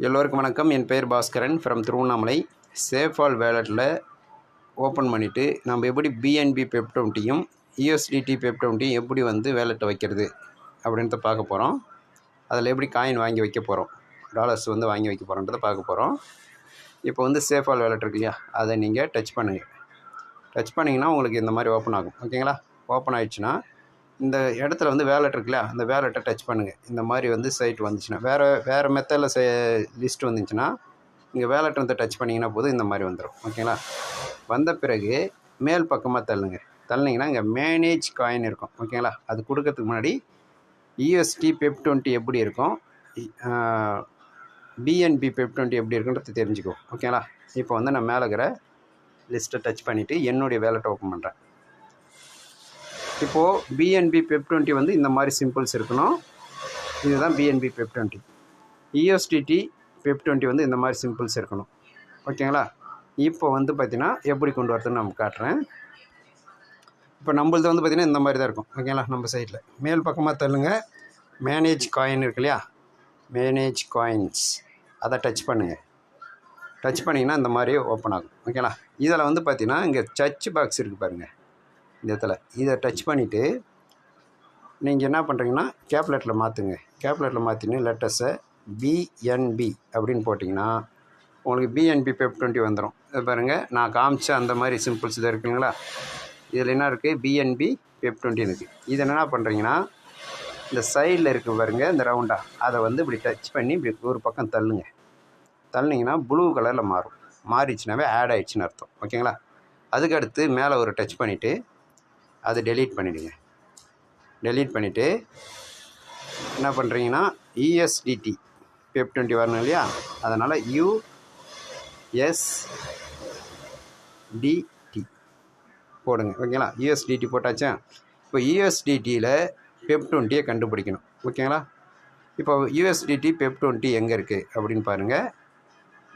எல்லோருக்கும் வணக்கம். என் பெயர் பாஸ்கரன் ஃப்ரம் திருவண்ணாமலை. சேஃபால் வேலெட்டில் ஓப்பன் பண்ணிவிட்டு நம்ம எப்படி பிஎன்பி பெப்20யும் யூஎஸ்டிடி பெப்20யும் எப்படி வேலெட்டை வைக்கிறது அப்படின்றத பார்க்க போகிறோம். அதில் எப்படி காயின் வாங்கி வைக்க போகிறோம், டாலர்ஸ் வாங்கி வைக்க போகிறோன்றதை பார்க்க போகிறோம். இப்போ சேஃபால் வேலெட் இருக்கு இல்லையா, அதை நீங்கள் டச் பண்ணுங்கள். டச் பண்ணிங்கன்னா உங்களுக்கு இந்த மாதிரி ஓப்பன் ஆகும். ஓகேங்களா? ஓப்பன் ஆகிடுச்சுன்னா இந்த இடத்துல வேலெட் இருக்குல்ல, அந்த வேலெட்டை டச் பண்ணுங்கள். இந்த மாதிரி சைட் வந்துச்சுன்னா வேறு மெத்தடில் லிஸ்ட் வந்துச்சுன்னா இங்கே வேலெட் டச் பண்ணிங்கன்னா போதும் இந்த மாதிரி வந்துடும். ஓகேங்களா? வந்த பிறகு மேல் பக்கமாக தள்ளினீங்கன்னா இங்கே மேனேஜ் காயின் இருக்கும். ஓகேங்களா? அது கொடுக்கறதுக்கு முன்னாடி யூஎஸ்டி பெப்20 எப்படி இருக்கும், பிஎன்பி பெப்20 எப்படி இருக்குன்றது தெரிஞ்சுக்குவோம். ஓகேங்களா? இப்போ நான் மேலே இருக்கிற லிஸ்ட்டை டச் பண்ணிவிட்டு என்னுடைய வேலெட்டை ஓப்பன் பண்ணுறேன். இப்போது பிஎன்பி பெப்20 இந்த மாதிரி சிம்பிள்ஸ் இருக்கணும். இதுதான் பிஎன்பி பெப்20. யூஎஸ்டிடி பெப்20 இந்த மாதிரி சிம்பிள்ஸ் இருக்கணும். ஓகேங்களா? இப்போ பார்த்தீங்கன்னா எப்படி கொண்டு வரதுன்னு நம்ம காட்டுறேன். இப்போ நம்மளது பார்த்திங்கன்னா இந்த மாதிரி தான் இருக்கும். ஓகேங்களா? நம்ம சைடில் மேல் பக்கமாக தள்ளுங்க. மேனேஜ் காயின் இருக்கு இல்லையா, மேனேஜ் காயின்ஸ் அதை டச் பண்ணுங்கள். டச் பண்ணிங்கன்னா இந்த மாதிரி ஓப்பன் ஆகும். ஓகேங்களா? இதில் பார்த்திங்கன்னா இங்கே சர்ச் பாக்ஸ் இருக்குது பாருங்கள். இந்த இடத்துல இதை டச் பண்ணிவிட்டு நீங்கள் என்ன பண்ணுறீங்கன்னா கேப்லெட்டில் மாற்றுங்க. கேப்லெட்டில் மாற்றினு லெட்டர்ஸை பிஎன்பி அப்படின்னு போட்டிங்கன்னா உங்களுக்கு பிஎன்பி பெப்20 வந்துடும். இது பாருங்கள், நான் காமிச்ச அந்த மாதிரி சிம்பிள்ஸ் இதாக இருக்குங்களா. இதில் என்ன இருக்குது, பிஎன்பி பெப்20 இருக்குது. இது என்ன பண்ணுறீங்கன்னா இந்த சைடில் இருக்குது பாருங்கள், இந்த ரவுண்டாக அதை இப்படி டச் பண்ணி இப்படி ஒரு பக்கம் தள்ளினீங்கன்னா ப்ளூ கலரில் மாறும். மாறிடுச்சுனாவே ஆட் ஆகிடுச்சின்னு அர்த்தம். ஓகேங்களா? அதுக்கடுத்து மேலே ஒரு டச் பண்ணிவிட்டு அதை டெலீட் பண்ணிவிடுங்க. டெலீட் பண்ணிவிட்டு என்ன பண்ணுறீங்கன்னா யூஎஸ்டிடி பெப்20 வரணும் இல்லையா, அதனால் யூஎஸ்டிடி போடுங்க. ஓகேங்களா? யூஎஸ்டிடி போட்டாச்சா? இப்போ யூஎஸ்டிடியில் பெப்20 கண்டுபிடிக்கணும். ஓகேங்களா? இப்போ யூஎஸ்டிடி பெப்20 எங்கே இருக்குது அப்படின்னு பாருங்கள்.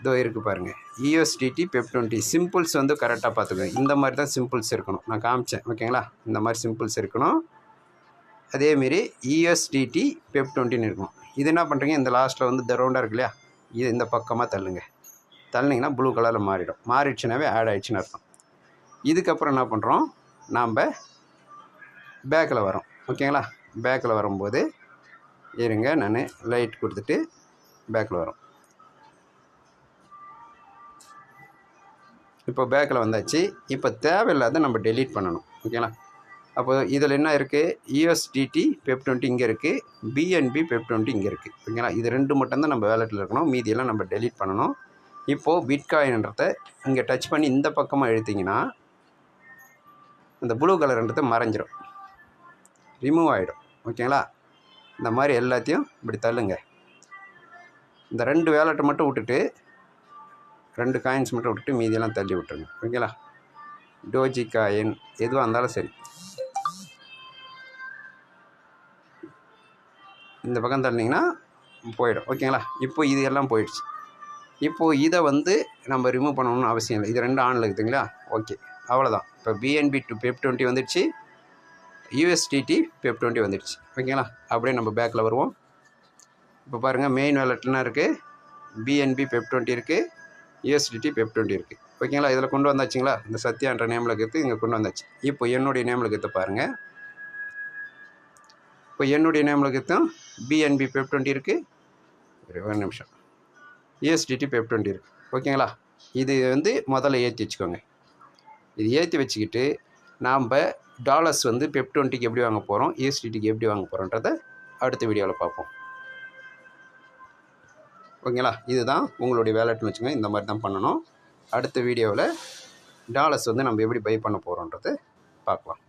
இதோ இருக்குது பாருங்கள், யூஎஸ்டிடி பெப்20 சிம்பிள்ஸ் கரெக்டாக பார்த்துக்கோங்க. இந்த மாதிரி தான் சிம்பிள்ஸ் இருக்கணும். நான் காமிச்சேன். ஓகேங்களா? இந்த மாதிரி சிம்பிள்ஸ் இருக்கணும். அதேமாரி யூஎஸ்டிடி பெப்20 இருக்கணும். இது என்ன பண்ணுறீங்க, இந்த லாஸ்ட்டில் இந்த ரவுண்டாக இருக்கு இல்லையா, இது இந்த பக்கமாக தள்ளினீங்கன்னா ப்ளூ கலரில் மாறிடும். மாறிடுச்சுனாவே ஆட் ஆகிடுச்சின்னு அர்த்தம். இதுக்கப்புறம் என்ன பண்ணுறோம், நாம் பேக்கில் வரோம். ஓகேங்களா? பேக்கில் வரும்போது இருங்க, நான் லைட் கொடுத்துட்டு பேக்கில் வரோம். இப்போ பேக்கில் வந்தாச்சு. இப்போ தேவையில்லாத நம்ம டெலீட் பண்ணணும். ஓகேங்களா? அப்போ இதில் என்ன இருக்குது, யூஎஸ்டிடி பெப்20 இங்கே இருக்குது, பிஎன்பி பெப்20 இங்கே இருக்குது. ஓகேங்களா? இது ரெண்டு மட்டும்தான் நம்ம வேலெட்டில் இருக்கணும். மீதியெல்லாம் நம்ம டெலீட் பண்ணணும். இப்போது பிட்காயின்ன்றதை இங்கே டச் பண்ணி இந்த பக்கமாக எழுத்திங்கன்னா இந்த ப்ளூ கலர்ன்றதை மறைஞ்சிடும், ரிமூவ் ஆகிடும். ஓகேங்களா? இந்த மாதிரி எல்லாத்தையும் இப்படி தள்ளுங்க. இந்த ரெண்டு வேலெட்டை மட்டும் விட்டுட்டு, ரெண்டு காயின்ஸ் மட்டும் விட்டுட்டு மீதியெல்லாம் தள்ளி விட்டுருங்க. ஓகேங்களா? டோஜி காயின் எதுவாக இருந்தாலும் சரி, இந்த பக்கம் தள்ளினீங்கன்னா போயிடும். ஓகேங்களா? இப்போ இது எல்லாம் போயிடுச்சு. இப்போது இதை நம்ம ரிமூவ் பண்ணணும்னு அவசியம் இல்லை. இது ரெண்டு ஆனில் இருக்குதுங்களா. ஓகே, அவ்வளோதான். இப்போ பிஎன்பி டு பெப்20 வந்துடுச்சு, யூஎஸ்டிடி பெப்20 வந்துடுச்சு. ஓகேங்களா? அப்படியே நம்ம பேக்கில் வருவோம். இப்போ பாருங்கள், மெயின் வேலெட்லாம் இருக்குது, பிஎன்பி பெப்20 இருக்குது, யூஎஸ்டிடி பெப்20 இருக்குது. ஓகேங்களா? இதில் கொண்டு வந்தாச்சுங்களா, இந்த சத்யான்ற நேமில் இருக்கிறது இங்கே கொண்டு வந்தாச்சு. இப்போ என்னுடைய நேமில் இருக்கிறத பாருங்கள். இப்போ என்னுடைய நேமில் இருக்கிறதும் பிஎன்பி பெப்20 இருக்குது, ஒரு நிமிஷம், யூஎஸ்டிடி பெப்20 இருக்குது. ஓகேங்களா? இது முதல்ல ஏற்றி வச்சுக்கோங்க. இது ஏற்றி வச்சுக்கிட்டு நாம் டாலர்ஸ் பெப்20க்கு எப்படி வாங்க போகிறோம், யூஎஸ்டிடிக்கு எப்படி வாங்க போகிறோன்றதை அடுத்த வீடியோவில் பார்ப்போம். ஓகேங்களா? இதுதான் உங்களுடைய வேலெட்னு வச்சுக்கோங்க. இந்த மாதிரி தான் பண்ணணும். அடுத்த வீடியோவில் டாலர்ஸ் நம்ம எப்படி பை பண்ண போகிறோன்றதை பார்க்கலாம்.